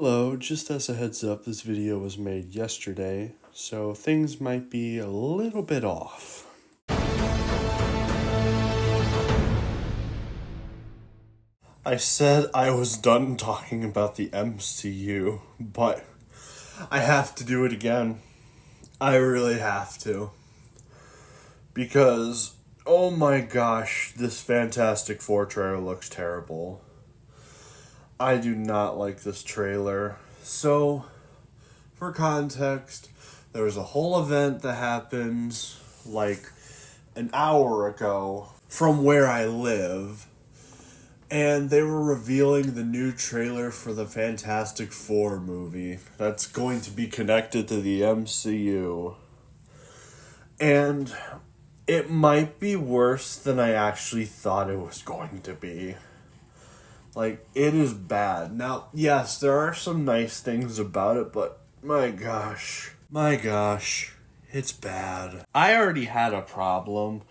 Hello, just as a heads up, this video was made yesterday, so things might be a little bit off. I said I was done talking about the MCU, but I have to do it again. I really have to. Because, oh my gosh, this Fantastic Four trailer looks terrible. I do not like this trailer. So, for context, there was a whole event that happened like an hour ago from where I live, and they were revealing the new trailer for the Fantastic Four movie that's going to be connected to the MCU. And it might be worse than I actually thought it was going to be. Like, it is bad. Now, yes, there are some nice things about it, but my gosh, it's bad. I already had a problem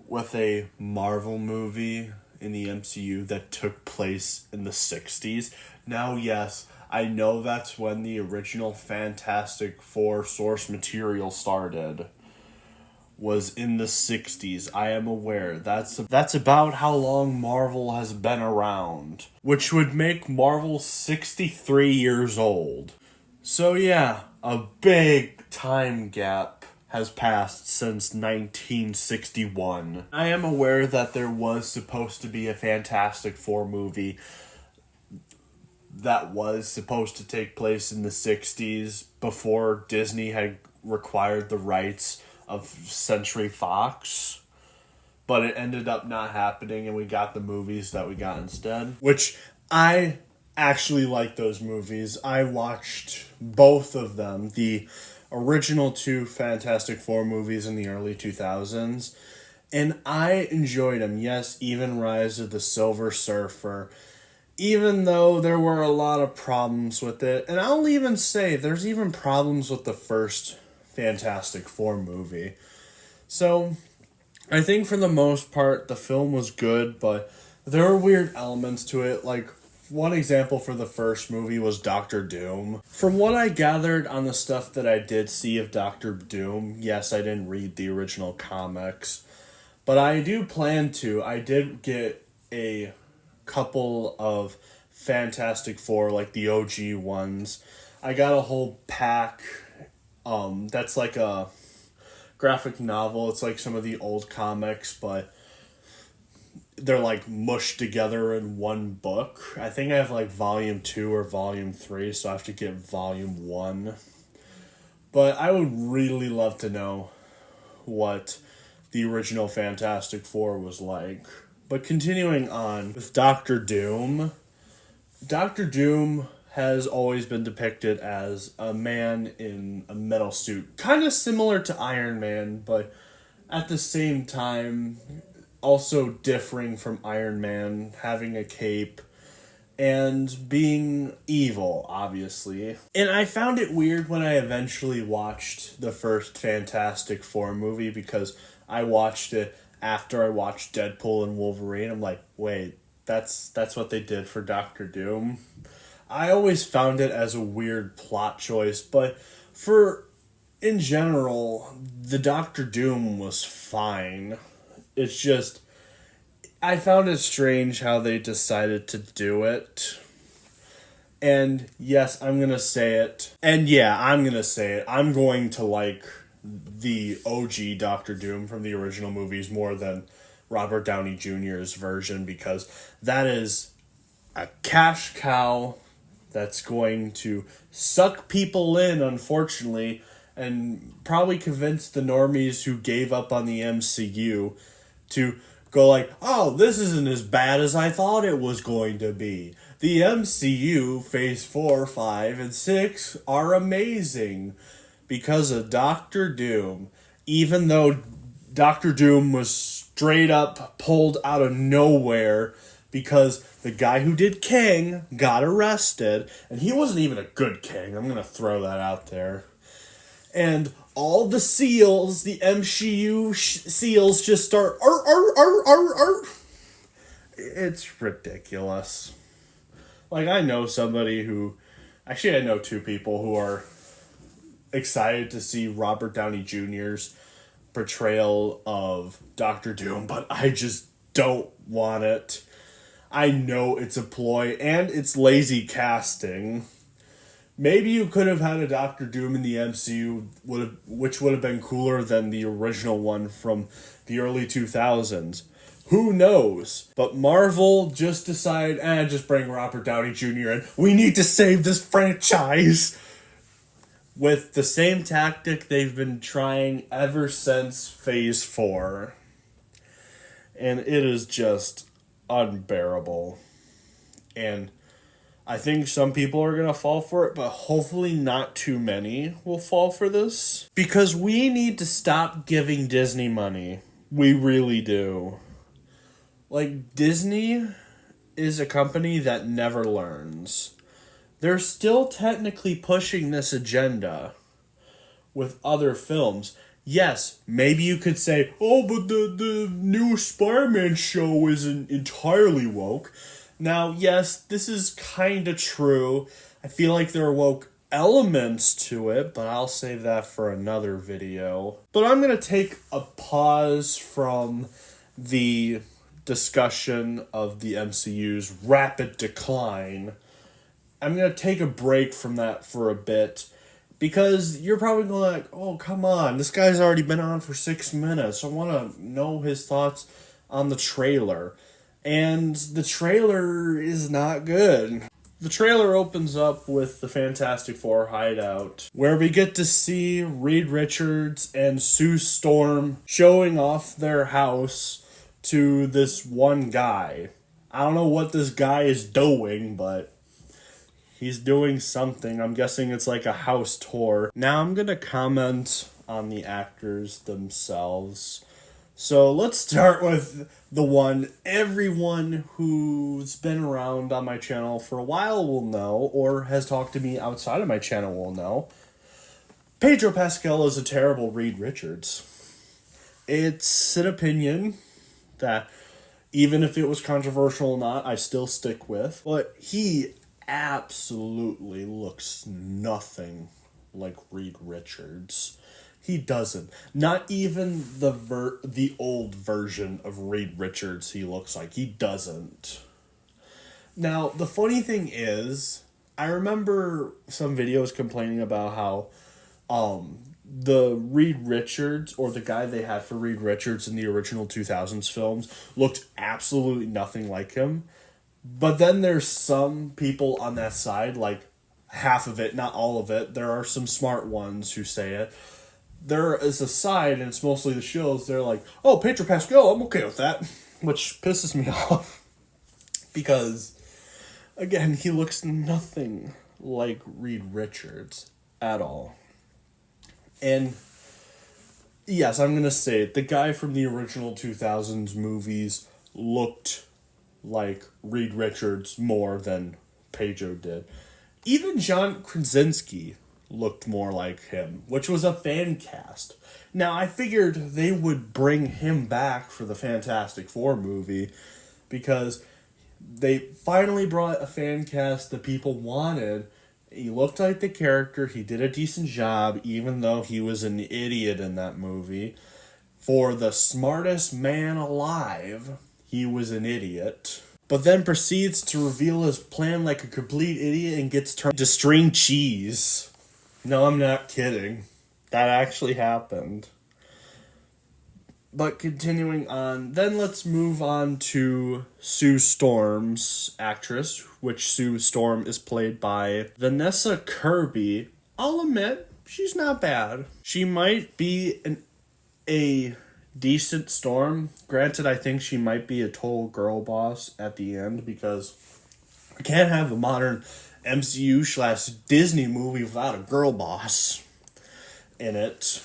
with a Marvel movie in the MCU that took place in the 60s. Now, yes, I know that's when the original Fantastic Four source material started. Was in the 60s. I am aware. That's about how long Marvel has been around, which would make Marvel 63 years old. So yeah, a big time gap has passed since 1961. I am aware that there was supposed to be a Fantastic Four movie that was supposed to take place in the 60s before Disney had acquired the rights of Century Fox, but it ended up not happening, and we got the movies that we got instead, which I actually like those movies. I watched both of them, the original two Fantastic Four movies in the early 2000s, and I enjoyed them. Yes, even Rise of the Silver Surfer, even though there were a lot of problems with it, and I'll even say there's even problems with the first Fantastic Four movie. So, I think for the most part, the film was good, but there were weird elements to it. Like, one example for the first movie was Doctor Doom. From what I gathered on the stuff that I did see of Doctor Doom, yes, I didn't read the original comics, but I do plan to. I did get a couple of Fantastic Four, like the OG ones. I got a whole pack. That's like a graphic novel. It's like some of the old comics, but they're like mushed together in one book. I think I have like volume 2 or volume 3, so I have to get volume 1. But I would really love to know what the original Fantastic Four was like. But continuing on with Doctor Doom has always been depicted as a man in a metal suit, kind of similar to Iron Man, but at the same time also differing from Iron Man, having a cape and being evil, obviously. And I found it weird when I eventually watched the first Fantastic Four movie, because I watched it after I watched Deadpool and Wolverine. I'm like, wait, that's what they did for Doctor Doom? I always found it as a weird plot choice, but in general, the Doctor Doom was fine. It's just, I found it strange how they decided to do it. And yes, I'm gonna say it. And yeah, I'm gonna say it. I'm going to like the OG Doctor Doom from the original movies more than Robert Downey Jr.'s version, because that is a cash cow that's going to suck people in, unfortunately, and probably convince the normies who gave up on the MCU to go like, oh, this isn't as bad as I thought it was going to be. The MCU Phase 4, 5, and 6 are amazing because of Doctor Doom. Even though Doctor Doom was straight up pulled out of nowhere because the guy who did King got arrested, and he wasn't even a good King. I'm going to throw that out there. And all the SEALs, the MCU SEALs, just start arr. It's ridiculous. Like, I know somebody who Actually, I know two people who are excited to see Robert Downey Jr.'s portrayal of Doctor Doom, but I just don't want it. I know it's a ploy and it's lazy casting. Maybe you could have had a Doctor Doom in the MCU, which would have been cooler than the original one from the early 2000s. Who knows? But Marvel just decided, just bring Robert Downey Jr. in. We need to save this franchise! With the same tactic they've been trying ever since Phase 4. And it is just unbearable. And I think some people are going to fall for it, but hopefully not too many will fall for this. Because we need to stop giving Disney money. We really do. Like, Disney is a company that never learns. They're still technically pushing this agenda with other films. Yes, maybe you could say, oh, but the new Spider-Man show isn't entirely woke. Now, yes, this is kind of true. I feel like there are woke elements to it, but I'll save that for another video. But I'm going to take a pause from the discussion of the MCU's rapid decline. I'm going to take a break from that for a bit, because you're probably going like, oh, come on, this guy's already been on for 6 minutes. I want to know his thoughts on the trailer. And the trailer is not good. The trailer opens up with the Fantastic Four hideout, where we get to see Reed Richards and Sue Storm showing off their house to this one guy. I don't know what this guy is doing, but he's doing something. I'm guessing it's like a house tour. Now I'm going to comment on the actors themselves. So let's start with the one everyone who's been around on my channel for a while will know, or has talked to me outside of my channel will know. Pedro Pascal is a terrible Reed Richards. It's an opinion that, even if it was controversial or not, I still stick with. But he absolutely looks nothing like Reed Richards. He doesn't. Not even the old version of Reed Richards he looks like. He doesn't. Now, the funny thing is, I remember some videos complaining about how the Reed Richards, or the guy they had for Reed Richards in the original 2000s films, looked absolutely nothing like him. But then there's some people on that side, like half of it, not all of it. There are some smart ones who say it. There is a side, and it's mostly the shows, they're like, oh, Pedro Pascal, I'm okay with that. Which pisses me off. Because, again, he looks nothing like Reed Richards at all. And, yes, I'm going to say it. The guy from the original 2000s movies looked like Reed Richards more than Pedro did. Even John Krasinski looked more like him, which was a fan cast. Now, I figured they would bring him back for the Fantastic Four movie, because they finally brought a fan cast that people wanted. He looked like the character. He did a decent job, even though he was an idiot in that movie. For the smartest man alive, he was an idiot. But then proceeds to reveal his plan like a complete idiot and gets turned to string cheese. No, I'm not kidding. That actually happened. But continuing on, then let's move on to Sue Storm's actress, which Sue Storm is played by Vanessa Kirby. I'll admit, she's not bad. She might be a decent Storm. Granted, I think she might be a total girl boss at the end, because we can't have a modern MCU/Disney movie without a girl boss in it.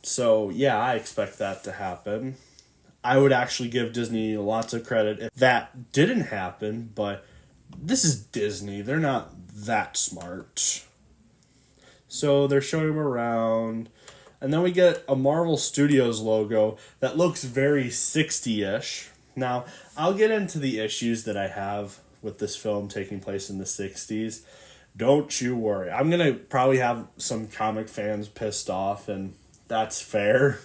So, yeah, I expect that to happen. I would actually give Disney lots of credit if that didn't happen, but this is Disney. They're not that smart. So they're showing him around, and then we get a Marvel Studios logo that looks very 60-ish. Now, I'll get into the issues that I have with this film taking place in the 60s. Don't you worry. I'm going to probably have some comic fans pissed off, and that's fair.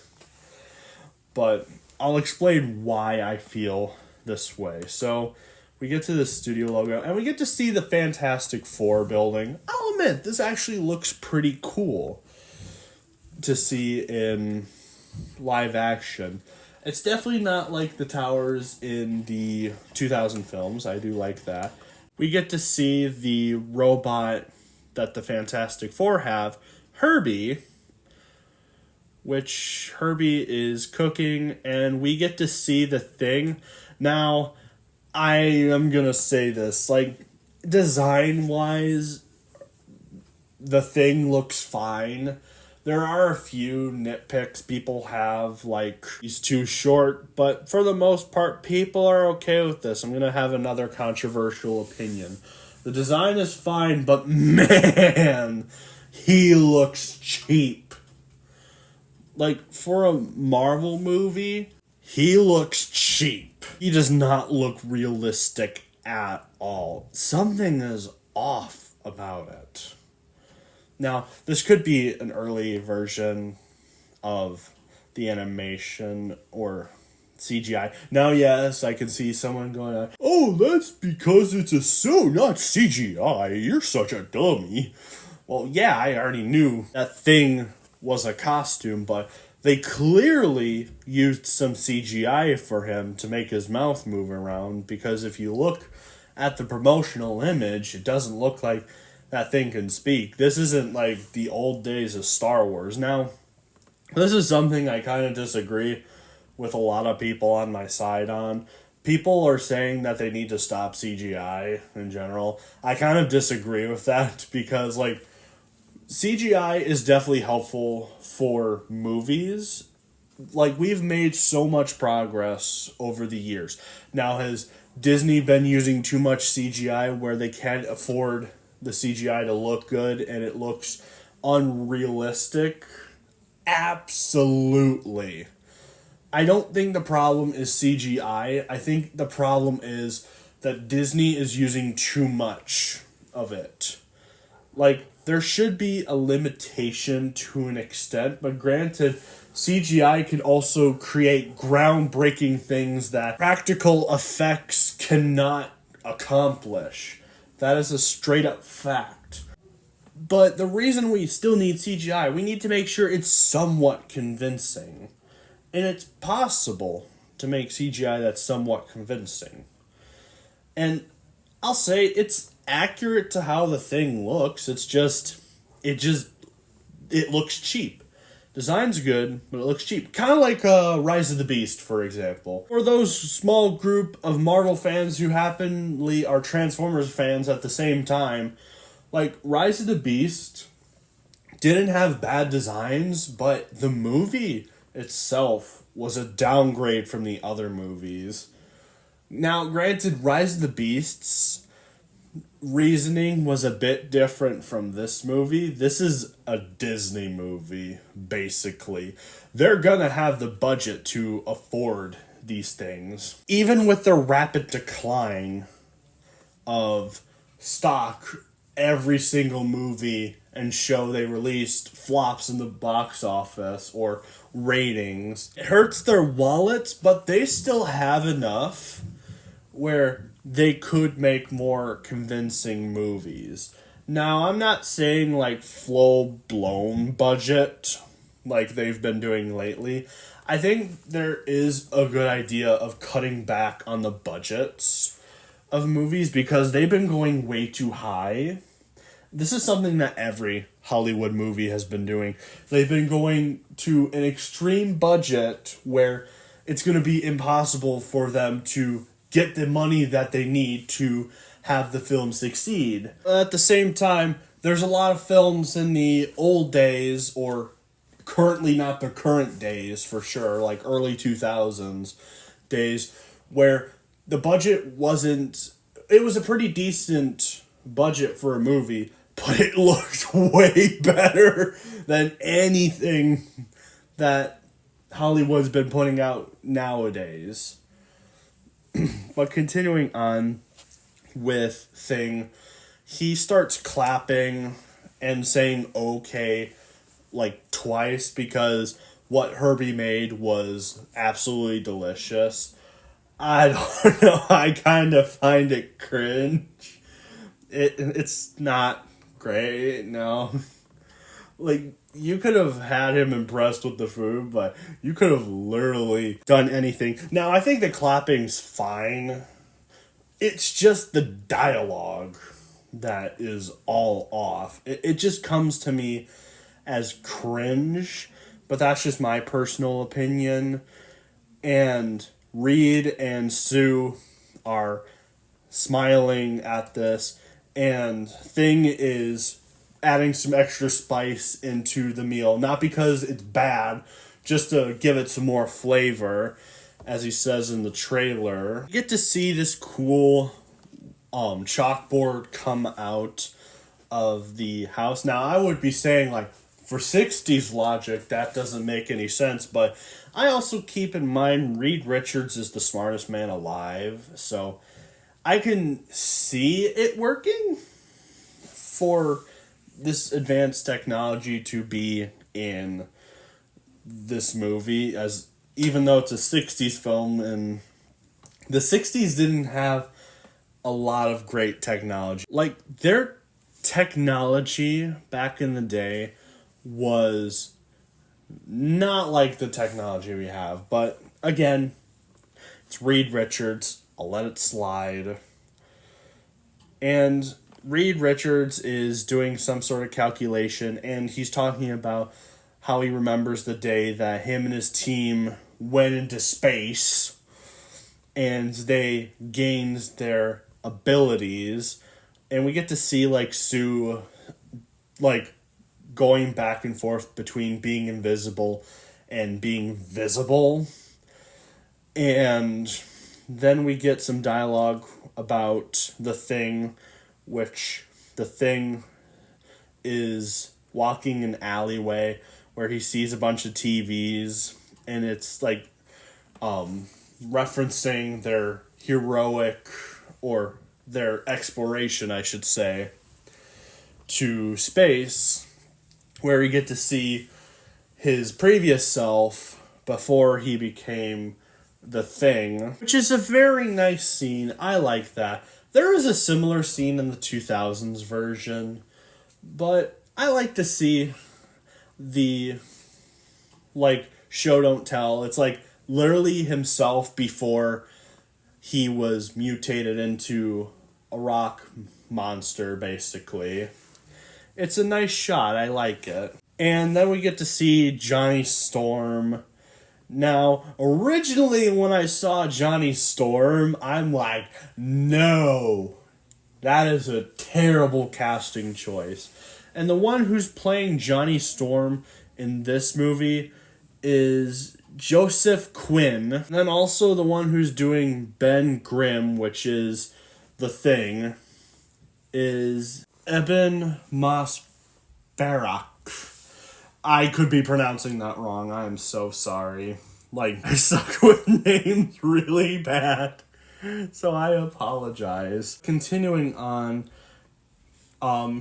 But I'll explain why I feel this way. So, we get to the studio logo, and we get to see the Fantastic Four building. I'll admit, this actually looks pretty cool to see in live action. It's definitely not like the towers in the 2000 films. I do like that. We get to see the robot that the Fantastic Four have, Herbie, which Herbie is cooking, and we get to see the Thing. Now, I am gonna say this, like, design-wise, the Thing looks fine. There are a few nitpicks people have, like, he's too short, but for the most part, people are okay with this. I'm gonna have another controversial opinion. The design is fine, but man, he looks cheap. Like, for a Marvel movie, he looks cheap. He does not look realistic at all. Something is off about it. Now, this could be an early version of the animation or CGI. Now, yes, I can see someone going, oh, that's because it's a suit, not CGI. You're such a dummy. Well, yeah, I already knew that Thing was a costume, but they clearly used some CGI for him to make his mouth move around, because if you look at the promotional image, it doesn't look like that Thing can speak. This isn't like the old days of Star Wars. Now, this is something I kind of disagree with a lot of people on my side on. People are saying that they need to stop CGI in general. I kind of disagree with that, because, like, CGI is definitely helpful for movies. Like, we've made so much progress over the years. Now, has Disney been using too much CGI where they can't afford the CGI to look good and it looks unrealistic? Absolutely. I don't think the problem is CGI. I think the problem is that Disney is using too much of it. Like, there should be a limitation to an extent, but granted, CGI can also create groundbreaking things that practical effects cannot accomplish. That is a straight up fact. But the reason we still need CGI, we need to make sure it's somewhat convincing. And it's possible to make CGI that's somewhat convincing. And I'll say it's accurate to how the Thing looks. It looks cheap. Design's good, but it looks cheap. Kind of like Rise of the Beast, for example. Or those small group of Marvel fans who happily are Transformers fans at the same time. Like, Rise of the Beast didn't have bad designs, but the movie itself was a downgrade from the other movies. Now, granted, Rise of the Beast's reasoning was a bit different from this movie. This is a Disney movie, basically. They're gonna have the budget to afford these things. Even with the rapid decline of stock, every single movie and show they released flops in the box office or ratings. It hurts their wallets, but they still have enough where they could make more convincing movies. Now, I'm not saying, like, full-blown budget like they've been doing lately. I think there is a good idea of cutting back on the budgets of movies because they've been going way too high. This is something that every Hollywood movie has been doing. They've been going to an extreme budget where it's going to be impossible for them to get the money that they need to have the film succeed. At the same time, there's a lot of films in the old days, or currently not the current days for sure, like early 2000s days, where the budget wasn't... It was a pretty decent budget for a movie, but it looked way better than anything that Hollywood's been putting out nowadays. But continuing on with Thing, he starts clapping and saying okay like twice because what Herbie made was absolutely delicious. I don't know. I kind of find it cringe. It's not great. No, like you could have had him impressed with the food, but you could have literally done anything. Now I think the clapping's fine. It's just the dialogue that is all off. It just comes to me as cringe, but that's just my personal opinion. And Reed and Sue are smiling at this, and Thing is adding some extra spice into the meal. Not because it's bad, just to give it some more flavor, as he says in the trailer. You get to see this cool chalkboard come out of the house. Now, I would be saying, like, for 60s logic, that doesn't make any sense, but I also keep in mind Reed Richards is the smartest man alive, so I can see it working for this advanced technology to be in this movie, as even though it's a 60s film, and the 60s didn't have a lot of great technology. Like, their technology back in the day was not like the technology we have. But again, it's Reed Richards. I'll let it slide. And Reed Richards is doing some sort of calculation, and he's talking about how he remembers the day that him and his team went into space and they gained their abilities. And we get to see, like, Sue, like, going back and forth between being invisible and being visible. And then we get some dialogue about the Thing, which the Thing is walking an alleyway where he sees a bunch of TVs, and it's like referencing their heroic, or their exploration, I should say, to space, where we get to see his previous self before he became the Thing, which is a very nice scene. I like that. There is a similar scene in the 2000s version, but I like to see the, like, show don't tell. It's like literally himself before he was mutated into a rock monster, basically. It's a nice shot. I like it. And then we get to see Johnny Storm. Now, originally when I saw Johnny Storm, I'm like, no, that is a terrible casting choice. And the one who's playing Johnny Storm in this movie is Joseph Quinn. And then also the one who's doing Ben Grimm, which is the Thing, is Eben Mosbarak. I could be pronouncing that wrong. I am so sorry. Like, I suck with names really bad. So I apologize. Continuing on,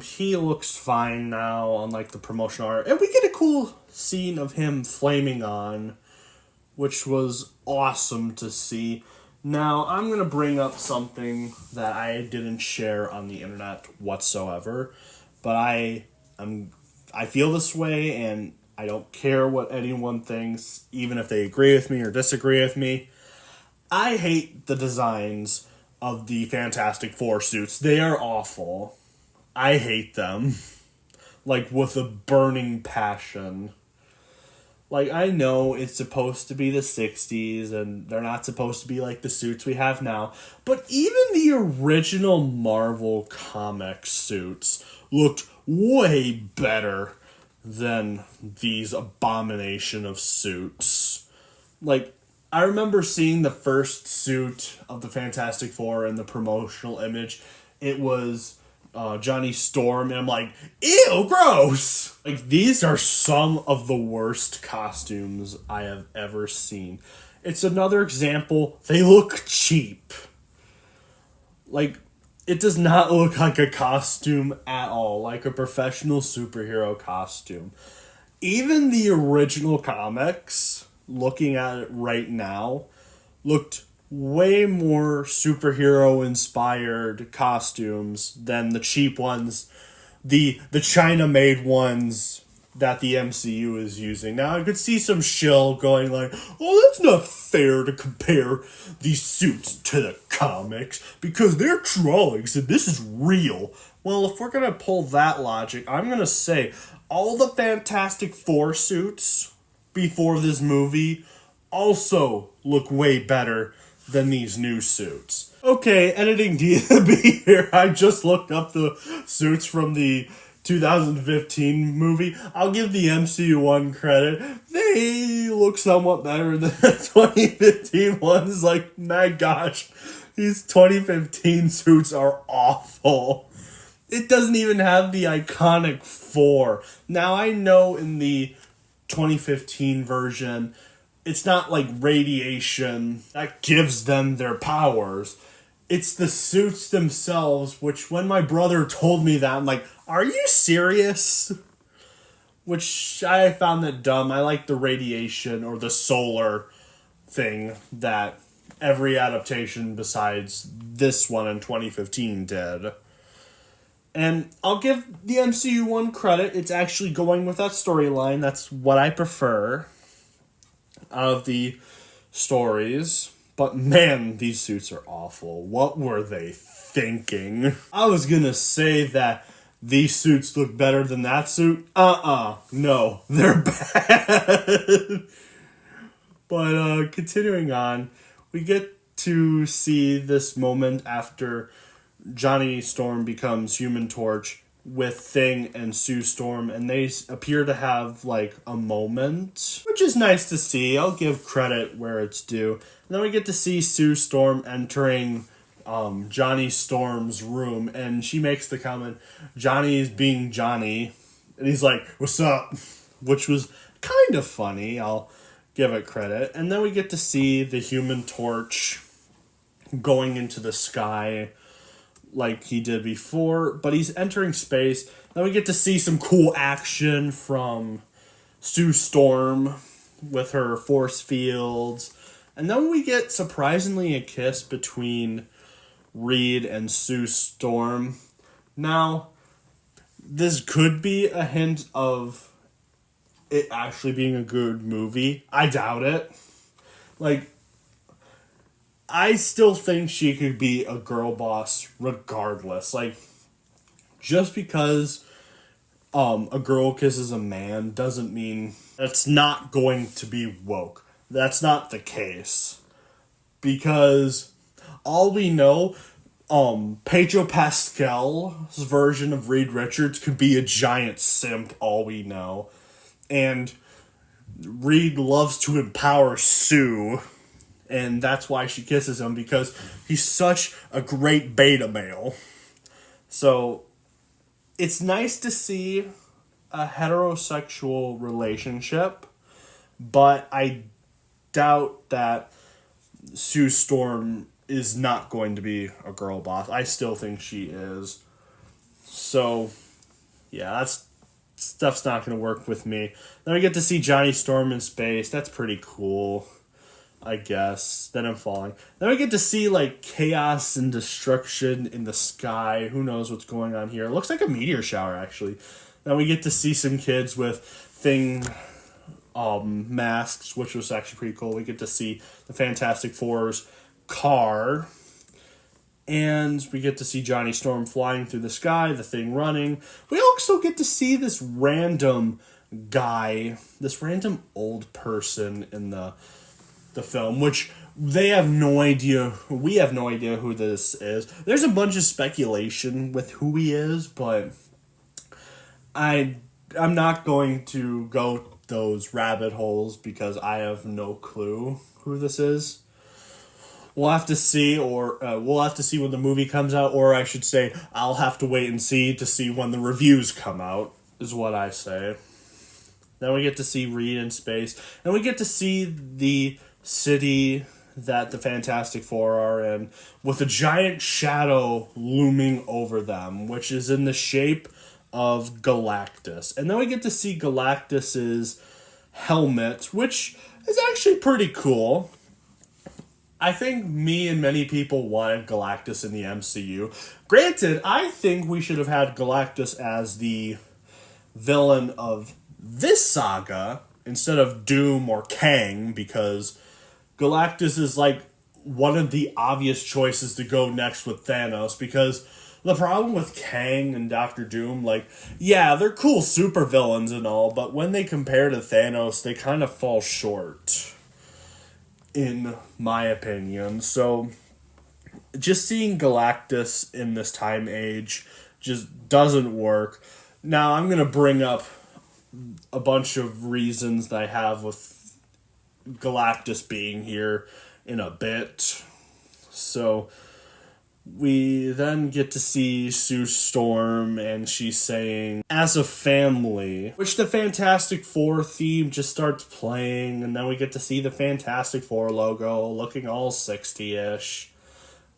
he looks fine now on, like, the promotional art. And we get a cool scene of him flaming on, which was awesome to see. Now, I'm going to bring up something that I didn't share on the internet whatsoever, but I feel this way, and I don't care what anyone thinks, even if they agree with me or disagree with me. I hate the designs of the Fantastic Four suits. They are awful. I hate them. Like, with a burning passion. Like, I know it's supposed to be the 60s, and they're not supposed to be like the suits we have now, but even the original Marvel comic suits looked way better than these abomination of suits. Like, I remember seeing the first suit of the Fantastic Four in the promotional image. It was Johnny Storm, and I'm like, ew, gross! Like, these are some of the worst costumes I have ever seen. It's another example, they look cheap. Like, it does not look like a costume at all, like a professional superhero costume. Even the original comics, looking at it right now, looked way more superhero inspired costumes than the cheap ones, the China made ones that the MCU is using. Now I could see some shill going like, "Oh, that's not fair to compare these suits to the comics because they're drawings and this is real." Well, if we're gonna pull that logic, I'm gonna say all the Fantastic Four suits before this movie also look way better than these new suits. Okay, editing DB here. I just looked up the suits from the 2015 movie. I'll give the MCU one credit. They look somewhat better than the 2015 ones. Like, my gosh, these 2015 suits are awful. It doesn't even have the iconic four. Now, I know in the 2015 version, it's not like radiation that gives them their powers. It's the suits themselves, which when my brother told me that, I'm like, are you serious? Which I found that dumb. I like the radiation or the solar thing that every adaptation besides this one in 2015 did. And I'll give the MCU one credit. It's actually going with that storyline. That's what I prefer out of the stories. But man, these suits are awful. What were they thinking? I was gonna say that these suits look better than that suit. No, they're bad. But continuing on, we get to see this moment after Johnny Storm becomes Human Torch with Thing and Sue Storm, and they appear to have like a moment, which is nice to see. I'll give credit where it's due. And then we get to see Sue Storm entering Johnny Storm's room, and she makes the comment, "Johnny is being Johnny," and he's like, "What's up?" Which was kind of funny. I'll give it credit. And then we get to see the Human Torch going into the sky like he did before, but he's entering space. Then we get to see some cool action from Sue Storm with her force fields. And then we get, surprisingly, a kiss between Reed and Sue Storm. Now, this could be a hint of it actually being a good movie. I doubt it. Like, I still think she could be a girl boss regardless. Like, just because a girl kisses a man doesn't mean that's not going to be woke. That's not the case. Because all we know, Pedro Pascal's version of Reed Richards could be a giant simp, all we know. And Reed loves to empower Sue, and that's why she kisses him, because he's such a great beta male. So, it's nice to see a heterosexual relationship, but I doubt that Sue Storm is not going to be a girl boss. I still think she is. So, yeah, that's stuff's not going to work with me. Then we get to see Johnny Storm in space. That's pretty cool, I guess. Then I'm falling. Then we get to see, like, chaos and destruction in the sky. Who knows what's going on here. It looks like a meteor shower, actually. Then we get to see some kids with Thing masks, which was actually pretty cool. We get to see the Fantastic Four's car. And we get to see Johnny Storm flying through the sky, the Thing running. We also get to see this random guy, this random old person in the film, which they have no idea, we have no idea who this is. There's a bunch of speculation with who he is, but I'm not going to go those rabbit holes because I have no clue who this is. We'll have to see, or we'll have to see when the movie comes out, or I should say, I'll have to wait and see when the reviews come out, is what I say. Then we get to see Reed in space, and we get to see the city that the Fantastic Four are in, with a giant shadow looming over them, which is in the shape of Galactus. And then we get to see Galactus's helmet, which is actually pretty cool. I think me and many people wanted Galactus in the MCU. Granted, I think we should have had Galactus as the villain of this saga instead of Doom or Kang, because Galactus is like one of the obvious choices to go next with Thanos, because the problem with Kang and Doctor Doom, like, yeah, they're cool supervillains and all, but when they compare to Thanos, they kind of fall short, in my opinion. So, just seeing Galactus in this time age just doesn't work. Now, I'm going to bring up a bunch of reasons that I have with Galactus being here in a bit. So, we then get to see Sue Storm, and she's saying, as a family, which the Fantastic Four theme just starts playing, and then we get to see the Fantastic Four logo looking all 60-ish.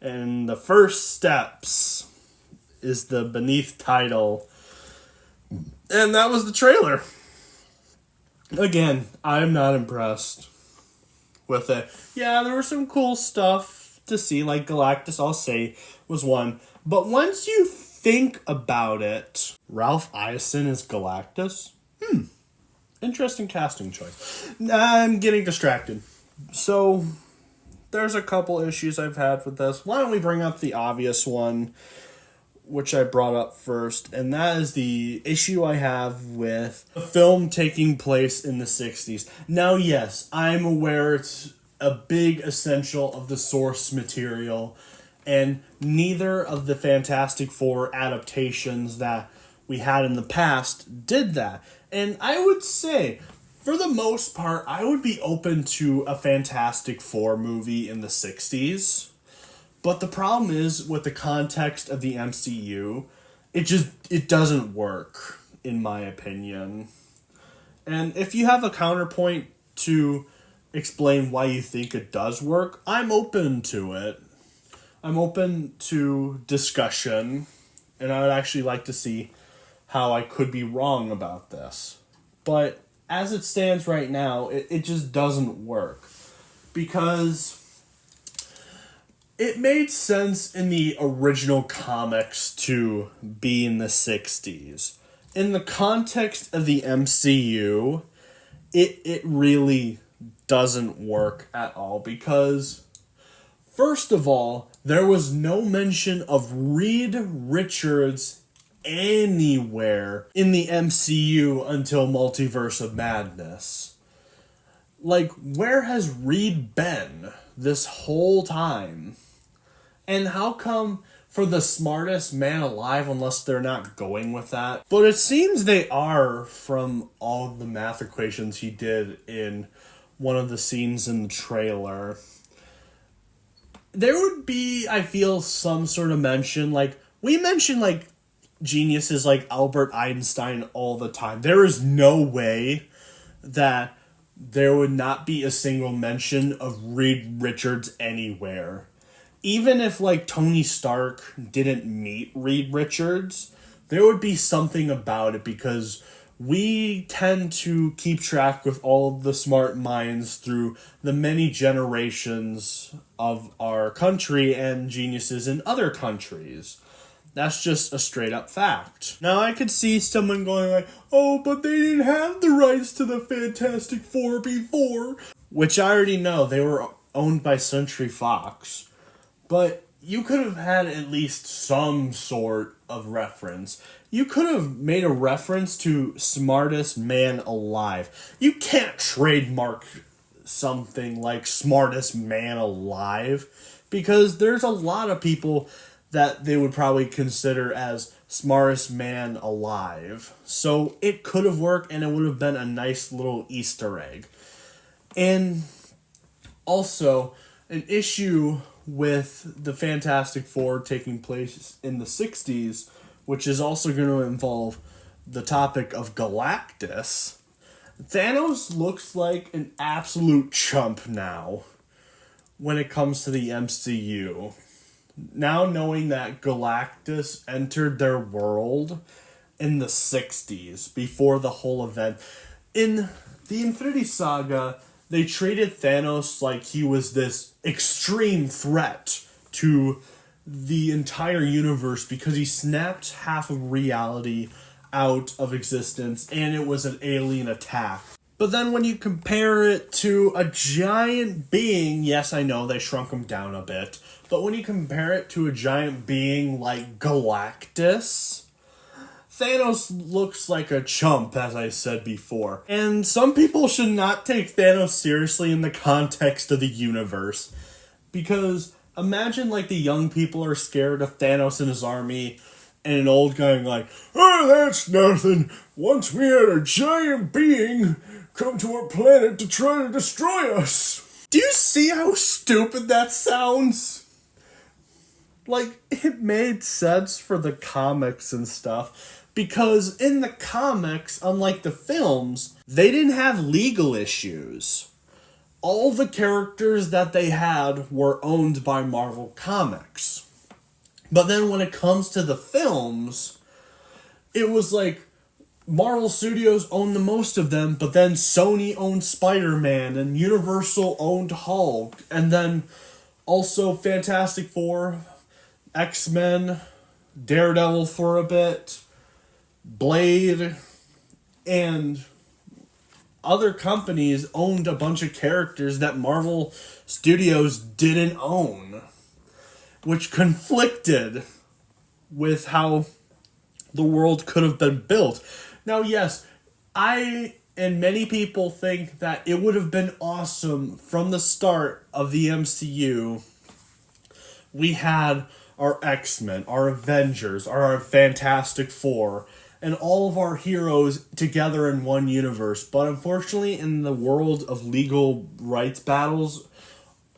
And the first steps is the beneath title. And that was the trailer. Again, I'm not impressed with it. Yeah, there was some cool stuff to see, like Galactus, I'll say, was one. But once you think about it, Ralph Ineson is Galactus? Interesting casting choice. I'm getting distracted. So, there's a couple issues I've had with this. Why don't we bring up the obvious one, which I brought up first, and that is the issue I have with a film taking place in the 60s. Now, yes, I'm aware it's a big essential of the source material, and neither of the Fantastic Four adaptations that we had in the past did that. And I would say, for the most part, I would be open to a Fantastic Four movie in the 60s. But the problem is, with the context of the MCU, it doesn't work, in my opinion. And if you have a counterpoint to explain why you think it does work, I'm open to it. I'm open to discussion, and I would actually like to see how I could be wrong about this. But as it stands right now, it just doesn't work. Because it made sense in the original comics to be in the 60s. In the context of the MCU, it really doesn't work at all, because first of all, there was no mention of Reed Richards anywhere in the MCU until Multiverse of Madness. Like, where has Reed been this whole time? And how come for the smartest man alive, unless they're not going with that? But it seems they are, from all the math equations he did in one of the scenes in the trailer. There would be, I feel, some sort of mention, like, we mention, like, geniuses like Albert Einstein all the time. There is no way that there would not be a single mention of Reed Richards anywhere. Even if, like, Tony Stark didn't meet Reed Richards, there would be something about it, because we tend to keep track with all of the smart minds through the many generations of our country and geniuses in other countries. That's just a straight up fact. Now, I could see someone going like, oh, but they didn't have the rights to the Fantastic Four before. Which I already know, they were owned by Century Fox. But you could have had at least some sort of reference. You could have made a reference to smartest man alive. You can't trademark something like smartest man alive, because there's a lot of people that they would probably consider as smartest man alive. So it could have worked, and it would have been a nice little Easter egg. And also, an issue with the Fantastic Four taking place in the 60s, which is also going to involve the topic of Galactus. Thanos looks like an absolute chump now. when it comes to the MCU. Now knowing that Galactus entered their world in the 60s, before the whole event. In the Infinity Saga, they treated Thanos like he was this extreme threat to the entire universe because he snapped half of reality out of existence and it was an alien attack. But then when you compare it to a giant being, yes, I know they shrunk him down a bit, but when you compare it to a giant being like Galactus, Thanos looks like a chump, as I said before. And some people should not take Thanos seriously in the context of the universe. Because imagine like the young people are scared of Thanos and his army, and an old guy like, "Oh, that's nothing. Once we had a giant being come to our planet to try to destroy us." Do you see how stupid that sounds? Like, it made sense for the comics and stuff. Because in the comics, unlike the films, they didn't have legal issues. All the characters that they had were owned by Marvel Comics. But then when it comes to the films, it was like Marvel Studios owned the most of them, but then Sony owned Spider-Man and Universal owned Hulk, and then also Fantastic Four, X-Men, Daredevil for a bit, Blade, and other companies owned a bunch of characters that Marvel Studios didn't own, which conflicted with how the world could have been built. Now, yes, I and many people think that it would have been awesome from the start of the MCU. We had our X-Men, our Avengers, our Fantastic Four, and all of our heroes together in one universe. But unfortunately, in the world of legal rights battles,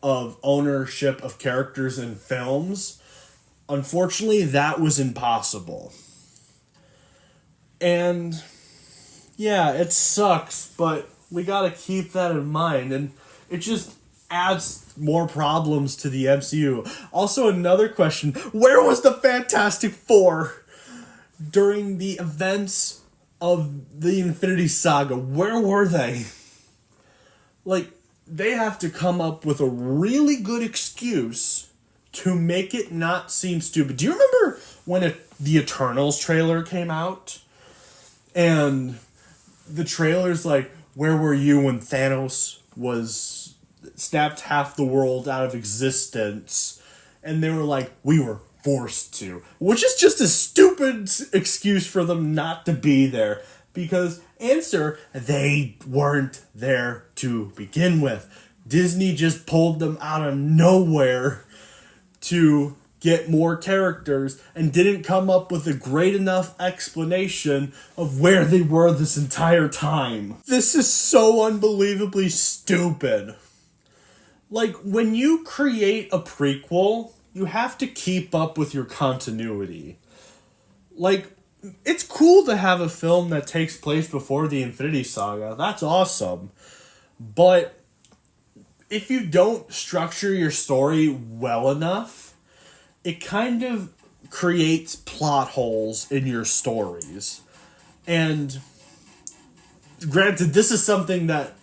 of ownership of characters in films, unfortunately, that was impossible. And yeah, it sucks, but we gotta keep that in mind, and it just adds more problems to the MCU. Also, another question, where was the Fantastic Four during the events of the Infinity Saga? Where were they? Like, they have to come up with a really good excuse to make it not seem stupid. Do you remember when the Eternals trailer came out? And the trailer's like, where were you when Thanos was snapped half the world out of existence? And they were like, we were forced to. Which is just a stupid excuse for them not to be there. Because, answer, they weren't there to begin with. Disney just pulled them out of nowhere to get more characters and didn't come up with a great enough explanation of where they were this entire time. This is so unbelievably stupid. Like, when you create a prequel, you have to keep up with your continuity. Like, it's cool to have a film that takes place before the Infinity Saga. That's awesome. But if you don't structure your story well enough, it kind of creates plot holes in your stories. And granted, this is something that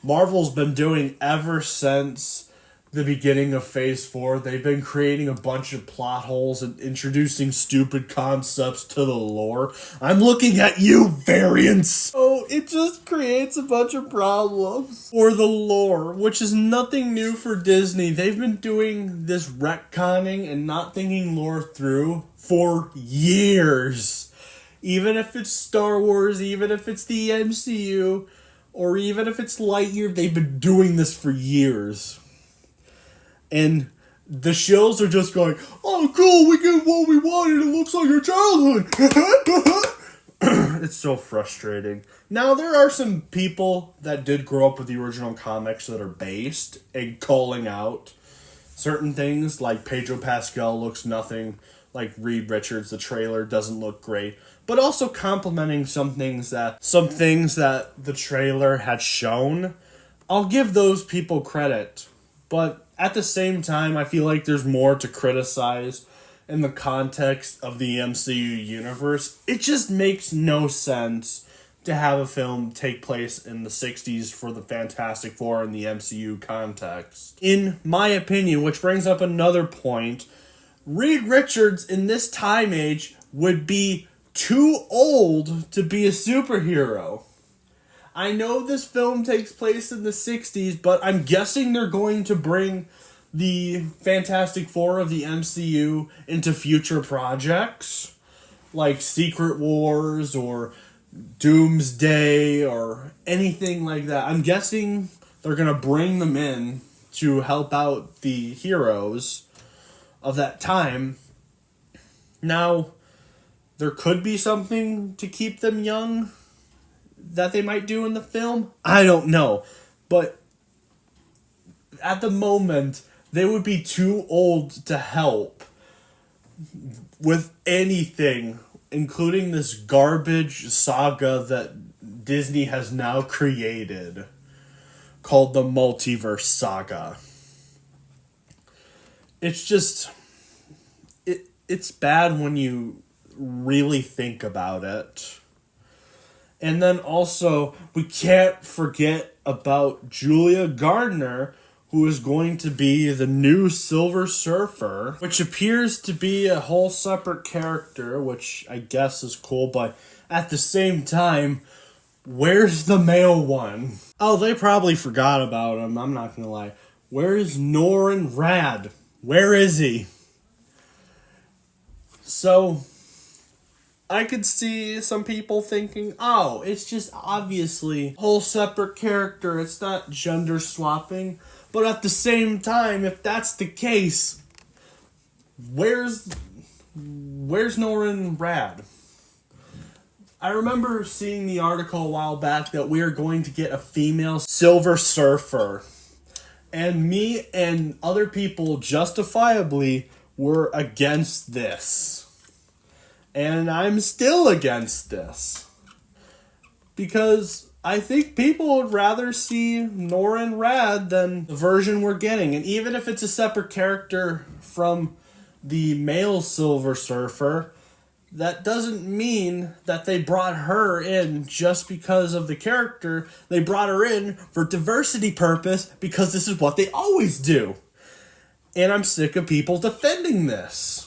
Marvel's been doing ever since the beginning of Phase 4. They've been creating a bunch of plot holes and introducing stupid concepts to the lore. I'm looking at you, variants! So it just creates a bunch of problems for the lore, which is nothing new for Disney. They've been doing this retconning and not thinking lore through for years. Even if it's Star Wars, even if it's the MCU, or even if it's Lightyear, they've been doing this for years. And the shills are just going, oh cool, we get what we wanted, it looks like your childhood. It's so frustrating. Now, there are some people that did grow up with the original comics that are based and calling out certain things, like Pedro Pascal looks nothing like Reed Richards, the trailer doesn't look great, but also complimenting some things that the trailer had shown. I'll give those people credit, but at the same time, I feel like there's more to criticize in the context of the MCU universe. It just makes no sense to have a film take place in the 60s for the Fantastic Four in the MCU context. In my opinion, which brings up another point, Reed Richards in this time age would be too old to be a superhero. I know this film takes place in the 60s, but I'm guessing they're going to bring the Fantastic Four of the MCU into future projects, like Secret Wars or Doomsday or anything like that. I'm guessing they're going to bring them in to help out the heroes of that time. Now, there could be something to keep them young that they might do in the film. I don't know. But at the moment, they would be too old to help with anything, including this garbage saga that Disney has now created called the Multiverse Saga. It's just... It's bad when you really think about it. And then also, we can't forget about Julia Gardner, who is going to be the new Silver Surfer, which appears to be a whole separate character, which I guess is cool, but at the same time, where's the male one? Oh, they probably forgot about him, I'm not gonna lie. Where is Norrin Rad? Where is he? So, I could see some people thinking, oh, it's just obviously a whole separate character, it's not gender swapping. But at the same time, if that's the case, where's Norrin Rad? I remember seeing the article a while back that we are going to get a female Silver Surfer. And me and other people justifiably were against this. And I'm still against this. Because I think people would rather see Norrin Rad than the version we're getting. And even if it's a separate character from the male Silver Surfer, that doesn't mean that they brought her in just because of the character. They brought her in for diversity purpose because this is what they always do. And I'm sick of people defending this.